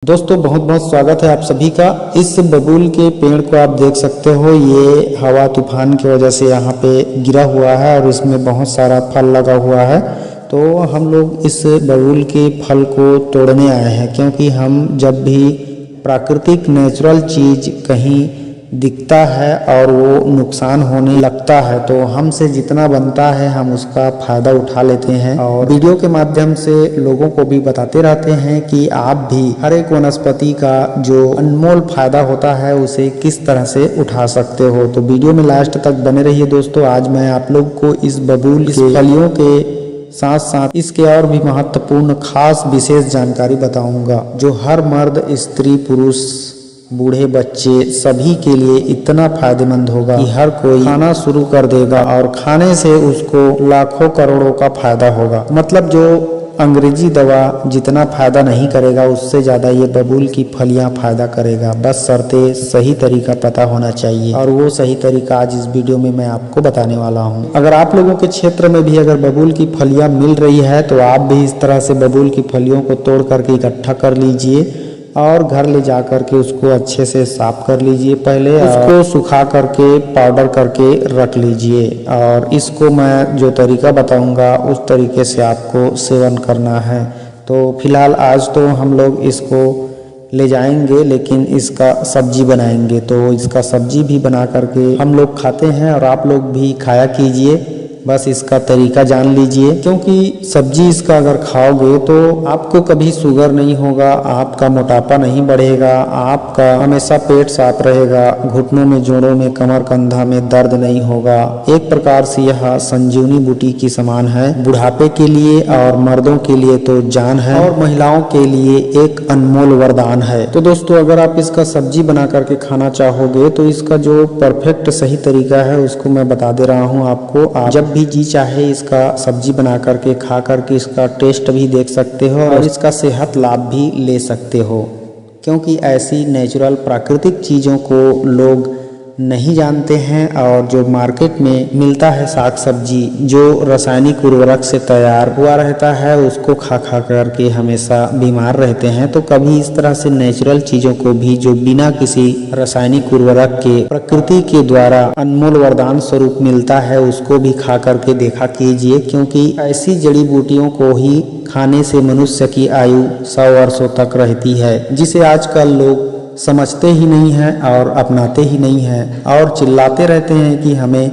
दोस्तों बहुत बहुत स्वागत है आप सभी का। इस बबूल के पेड़ को आप देख सकते हो, ये हवा तूफान की वजह से यहाँ पे गिरा हुआ है और इसमें बहुत सारा फल लगा हुआ है। तो हम लोग इस बबूल के फल को तोड़ने आए हैं, क्योंकि हम जब भी प्राकृतिक नेचुरल चीज़ कहीं दिखता है और वो नुकसान होने लगता है तो हमसे जितना बनता है हम उसका फ़ायदा उठा लेते हैं और वीडियो के माध्यम से लोगों को भी बताते रहते हैं कि आप भी हर एक वनस्पति का जो अनमोल फायदा होता है उसे किस तरह से उठा सकते हो। तो वीडियो में लास्ट तक बने रहिए दोस्तों। आज मैं आप लोग को इस बबूल के फलियों के साथ साथ इसके और भी महत्वपूर्ण खास विशेष जानकारी बताऊंगा, जो हर मर्द, स्त्री, पुरुष, बूढ़े, बच्चे सभी के लिए इतना फायदेमंद होगा कि हर कोई खाना शुरू कर देगा और खाने से उसको लाखों करोड़ों का फायदा होगा। मतलब जो अंग्रेजी दवा जितना फायदा नहीं करेगा उससे ज्यादा ये बबूल की फलियां फायदा करेगा। बस शर्ते सही तरीका पता होना चाहिए और वो सही तरीका आज इस वीडियो में मैं आपको बताने वाला हूँ। अगर आप लोगों के क्षेत्र में भी अगर बबूल की फलियां मिल रही है तो आप भी इस तरह से बबूल की फलियों को तोड़ करके इकट्ठा कर लीजिए और घर ले जा करके उसको अच्छे से साफ कर लीजिए। पहले उसको सुखा करके पाउडर करके रख लीजिए और इसको मैं जो तरीका बताऊंगा उस तरीके से आपको सेवन करना है। तो फिलहाल आज तो हम लोग इसको ले जाएंगे, लेकिन इसका सब्जी बनाएंगे। तो इसका सब्जी भी बना करके हम लोग खाते हैं और आप लोग भी खाया कीजिए। बस इसका तरीका जान लीजिए, क्योंकि सब्जी इसका अगर खाओगे तो आपको कभी शुगर नहीं होगा, आपका मोटापा नहीं बढ़ेगा, आपका हमेशा पेट साफ रहेगा, घुटनों में, जोड़ों में, कमर कंधा में दर्द नहीं होगा। एक प्रकार से यह संजीवनी बूटी की समान है। बुढ़ापे के लिए और मर्दों के लिए तो जान है और महिलाओं के लिए एक अनमोल वरदान है। तो दोस्तों अगर आप इसका सब्जी बना करके खाना चाहोगे तो इसका जो परफेक्ट सही तरीका है उसको मैं बता दे रहा हूँ आपको। आप जब भी जी चाहे इसका सब्जी बना करके खा करके इसका टेस्ट भी देख सकते हो और इसका सेहत लाभ भी ले सकते हो, क्योंकि ऐसी नेचुरल प्राकृतिक चीज़ों को लोग नहीं जानते हैं। और जो मार्केट में मिलता है साग सब्जी जो रासायनिक उर्वरक से तैयार हुआ रहता है उसको खा खा करके हमेशा बीमार रहते हैं। तो कभी इस तरह से नेचुरल चीज़ों को भी जो बिना किसी रासायनिक उर्वरक के प्रकृति के द्वारा अनमोल वरदान स्वरूप मिलता है उसको भी खा करके देखा कीजिए, क्योंकि ऐसी जड़ी बूटियों को ही खाने से मनुष्य की आयु 100 वर्षों तक रहती है, जिसे आजकल लोग समझते ही नहीं हैं और अपनाते ही नहीं हैं और चिल्लाते रहते हैं कि हमें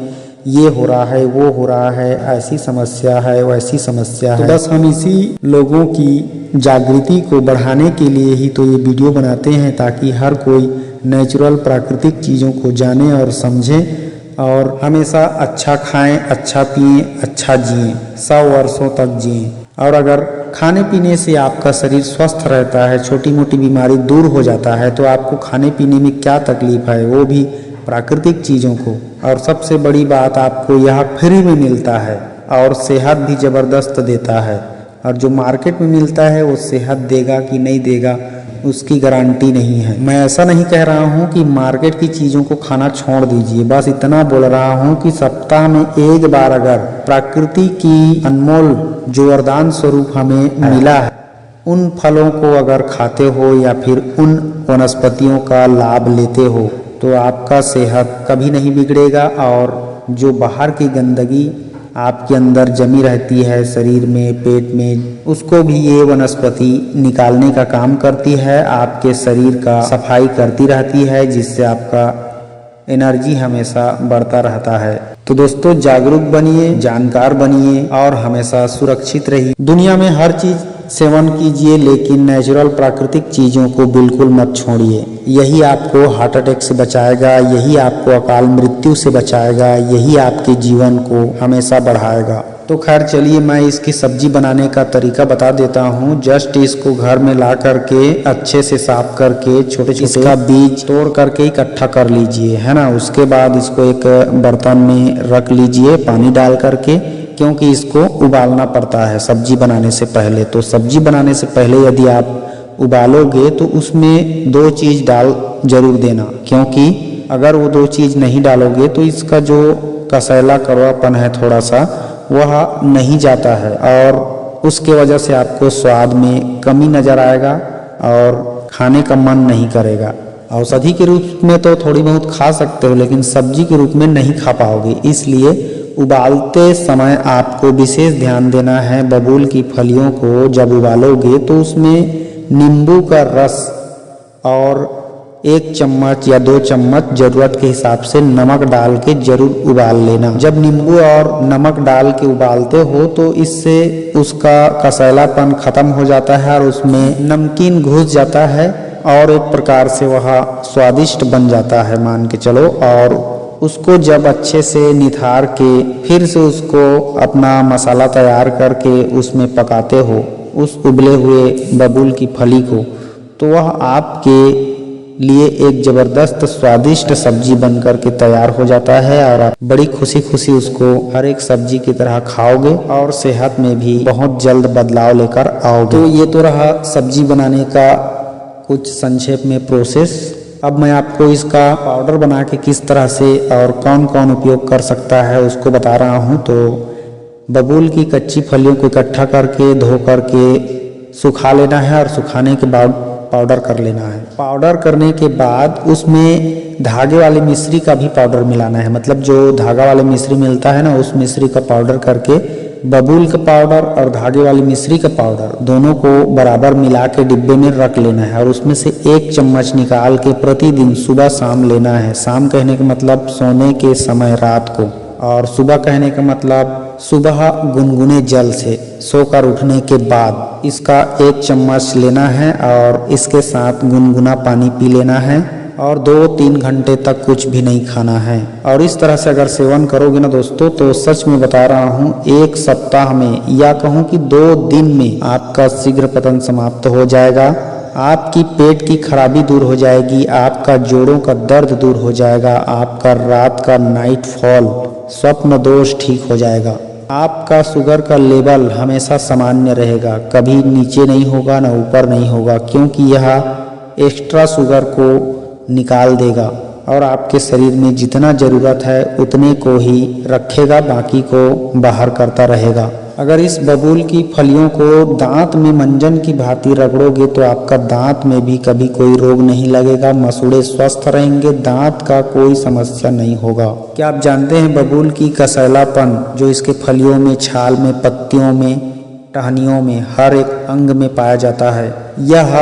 ये हो रहा है, वो हो रहा है, ऐसी समस्या है, वैसी समस्या है। तो बस हम इसी लोगों की जागृति को बढ़ाने के लिए ही तो ये वीडियो बनाते हैं, ताकि हर कोई नेचुरल प्राकृतिक चीज़ों को जाने और समझे और हमेशा अच्छा खाएं, अच्छा पिएं, अच्छा जिएं, 100 वर्षों तक जिएं। और अगर खाने पीने से आपका शरीर स्वस्थ रहता है, छोटी मोटी बीमारी दूर हो जाता है, तो आपको खाने पीने में क्या तकलीफ है, वो भी प्राकृतिक चीज़ों को। और सबसे बड़ी बात, आपको यह फ्री में मिलता है और सेहत भी ज़बरदस्त देता है। और जो मार्केट में मिलता है वो सेहत देगा कि नहीं देगा उसकी गारंटी नहीं है। मैं ऐसा नहीं कह रहा हूँ कि मार्केट की चीज़ों को खाना छोड़ दीजिए, बस इतना बोल रहा हूँ कि सप्ताह में एक बार अगर प्रकृति की अनमोल जो वरदान स्वरूप हमें मिला है उन फलों को अगर खाते हो या फिर उन वनस्पतियों का लाभ लेते हो तो आपका सेहत कभी नहीं बिगड़ेगा। और जो बाहर की गंदगी आपके अंदर जमी रहती है शरीर में, पेट में, उसको भी ये वनस्पति निकालने का काम करती है, आपके शरीर का सफाई करती रहती है, जिससे आपका एनर्जी हमेशा बढ़ता रहता है। तो दोस्तों जागरूक बनिए, जानकार बनिए और हमेशा सुरक्षित रहिए। दुनिया में हर चीज सेवन कीजिए, लेकिन नेचुरल प्राकृतिक चीज़ों को बिल्कुल मत छोड़िए। यही आपको हार्ट अटैक से बचाएगा, यही आपको अकाल मृत्यु से बचाएगा, यही आपके जीवन को हमेशा बढ़ाएगा। तो खैर चलिए मैं इसकी सब्जी बनाने का तरीका बता देता हूँ। जस्ट इसको घर में ला करके अच्छे से साफ करके छोटे छोटे इसका बीज तोड़ करके इकट्ठा कर लीजिए, है ना। उसके बाद इसको एक बर्तन में रख लीजिए पानी डाल करके, क्योंकि इसको उबालना पड़ता है सब्जी बनाने से पहले। तो सब्जी बनाने से पहले यदि आप उबालोगे तो उसमें 2 चीज़ डाल जरूर देना, क्योंकि अगर वो 2 चीज़ नहीं डालोगे तो इसका जो कसैला कड़वापन है थोड़ा सा वह नहीं जाता है और उसके वजह से आपको स्वाद में कमी नज़र आएगा और खाने का मन नहीं करेगा। औषधि के रूप में तो थोड़ी बहुत खा सकते हो, लेकिन सब्जी के रूप में नहीं खा पाओगे। इसलिए उबालते समय आपको विशेष ध्यान देना है। बबूल की फलियों को जब उबालोगे तो उसमें नींबू का रस और 1 चम्मच या 2 चम्मच जरूरत के हिसाब से नमक डाल के जरूर उबाल लेना। जब नींबू और नमक डाल के उबालते हो तो इससे उसका कसैलापन खत्म हो जाता है और उसमें नमकीन घुस जाता है और एक प्रकार से वह स्वादिष्ट बन जाता है मान के चलो। और उसको जब अच्छे से निथार के फिर से उसको अपना मसाला तैयार करके उसमें पकाते हो उस उबले हुए बबूल की फली को, तो वह आपके लिए एक ज़बरदस्त स्वादिष्ट सब्जी बनकर के तैयार हो जाता है और आप बड़ी खुशी खुशी उसको हर एक सब्जी की तरह खाओगे और सेहत में भी बहुत जल्द बदलाव लेकर आओगे। तो ये तो रहा सब्जी बनाने का कुछ संक्षेप में प्रोसेस। अब मैं आपको इसका पाउडर बना के किस तरह से और कौन कौन उपयोग कर सकता है उसको बता रहा हूँ। तो बबूल की कच्ची फलियों को इकट्ठा करके धो करके सुखा लेना है और सुखाने के बाद पाउडर कर लेना है। पाउडर करने के बाद उसमें धागे वाली मिश्री का भी पाउडर मिलाना है। मतलब जो धागा वाली मिश्री मिलता है ना, उस मिश्री का पाउडर करके बबूल का पाउडर और धागे वाली मिश्री का पाउडर दोनों को बराबर मिला के डिब्बे में रख लेना है और उसमें से 1 चम्मच निकाल के प्रतिदिन सुबह शाम लेना है। शाम कहने का मतलब सोने के समय रात को, और सुबह कहने का मतलब सुबह गुनगुने जल से सोकर उठने के बाद इसका 1 चम्मच लेना है और इसके साथ गुनगुना पानी पी लेना है और 2-3 घंटे तक कुछ भी नहीं खाना है। और इस तरह से अगर सेवन करोगे ना दोस्तों, तो सच में बता रहा हूँ 1 सप्ताह में या कहूँ कि 2 दिन में आपका शीघ्र पतन समाप्त हो जाएगा। आपकी पेट की खराबी दूर हो जाएगी, आपका जोड़ों का दर्द दूर हो जाएगा, आपका रात का नाइट फॉल स्वप्न दोष ठीक हो जाएगा, आपका शुगर का लेवल हमेशा सामान्य रहेगा, कभी नीचे नहीं होगा ना ऊपर नहीं होगा, क्योंकि यह एक्स्ट्रा शुगर को निकाल देगा और आपके शरीर में जितना ज़रूरत है उतने को ही रखेगा, बाकी को बाहर करता रहेगा। अगर इस बबूल की फलियों को दांत में मंजन की भांति रगड़ोगे तो आपका दांत में भी कभी कोई रोग नहीं लगेगा, मसूड़े स्वस्थ रहेंगे, दांत का कोई समस्या नहीं होगा। क्या आप जानते हैं बबूल की कसैलापन जो इसके फलियों में, छाल में, पत्तियों में, टहनियों में, हर एक अंग में पाया जाता है, यह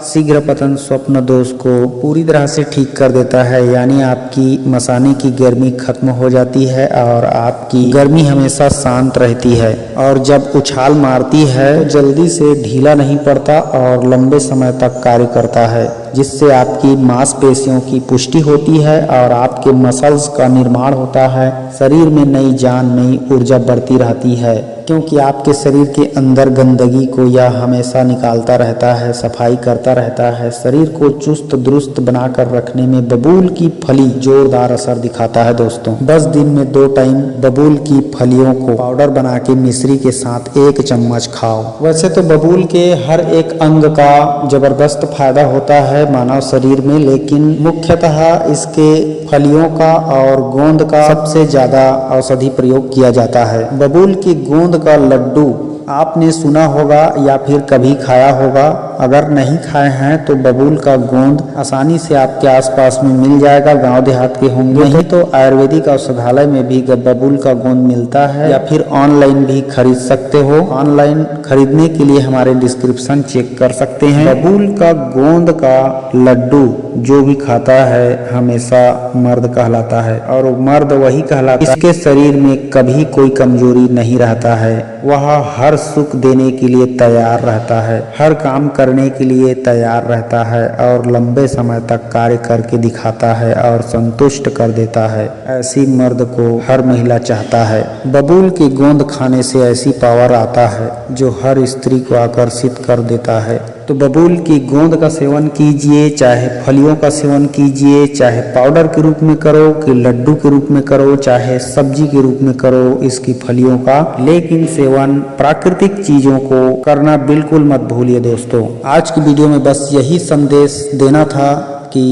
शीघ्र पतन स्वप्न दोष को पूरी तरह से ठीक कर देता है। यानी आपकी मसाने की गर्मी खत्म हो जाती है और आपकी गर्मी हमेशा शांत रहती है और जब उछाल मारती है तो जल्दी से ढीला नहीं पड़ता और लंबे समय तक कार्य करता है, जिससे आपकी मांसपेशियों की पुष्टि होती है और आपके मसल्स का निर्माण होता है। शरीर में नई जान, नई ऊर्जा बढ़ती रहती है, क्योंकि आपके शरीर के अंदर गंदगी को यह हमेशा निकालता रहता है, सफाई करता रहता है। शरीर को चुस्त दुरुस्त बनाकर रखने में बबूल की फली जोरदार असर दिखाता है दोस्तों। 10 दिन में 2 टाइम बबूल की फलियों को पाउडर बना के मिश्री के साथ 1 चम्मच खाओ। वैसे तो बबूल के हर एक अंग का जबरदस्त फायदा होता है मानव शरीर में, लेकिन मुख्यतः इसके फलियों का और गोंद का सबसे ज्यादा औषधि प्रयोग किया जाता है। बबूल की गोंद का लड्डू आपने सुना होगा या फिर कभी खाया होगा। अगर नहीं खाए हैं तो बबूल का गोंद आसानी से आपके आसपास में मिल जाएगा, गांव देहात के होंगे, नहीं तो आयुर्वेदिक औषधालय में भी बबूल का गोंद मिलता है या फिर ऑनलाइन भी खरीद सकते हो। ऑनलाइन खरीदने के लिए हमारे डिस्क्रिप्शन चेक कर सकते हैं। बबूल का गोंद का लड्डू जो भी खाता है हमेशा मर्द कहलाता है और मर्द वही कहलाता है इसके शरीर में कभी कोई कमजोरी नहीं रहता है, वह हर सुख देने के लिए तैयार रहता है, हर काम करने के लिए तैयार रहता है और लंबे समय तक कार्य करके दिखाता है और संतुष्ट कर देता है। ऐसी मर्द को हर महिला चाहता है। बबूल की गोंद खाने से ऐसी पावर आता है जो हर स्त्री को आकर्षित कर देता है। तो बबूल की गोंद का सेवन कीजिए, चाहे फलियों का सेवन कीजिए, चाहे पाउडर के रूप में करो कि लड्डू के रूप में करो, चाहे सब्जी के रूप में करो इसकी फलियों का, लेकिन सेवन प्राकृतिक चीजों को करना बिल्कुल मत भूलिए दोस्तों। आज की वीडियो में बस यही संदेश देना था कि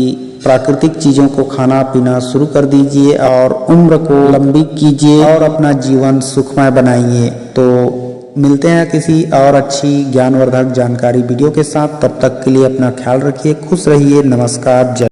प्राकृतिक चीजों को खाना पीना शुरू कर दीजिए और उम्र को लंबी कीजिए और अपना जीवन सुखमय बनाइए। तो मिलते हैं किसी और अच्छी ज्ञानवर्धक जानकारी वीडियो के साथ। तब तक के लिए अपना ख्याल रखिए, खुश रहिए, नमस्कार, जय।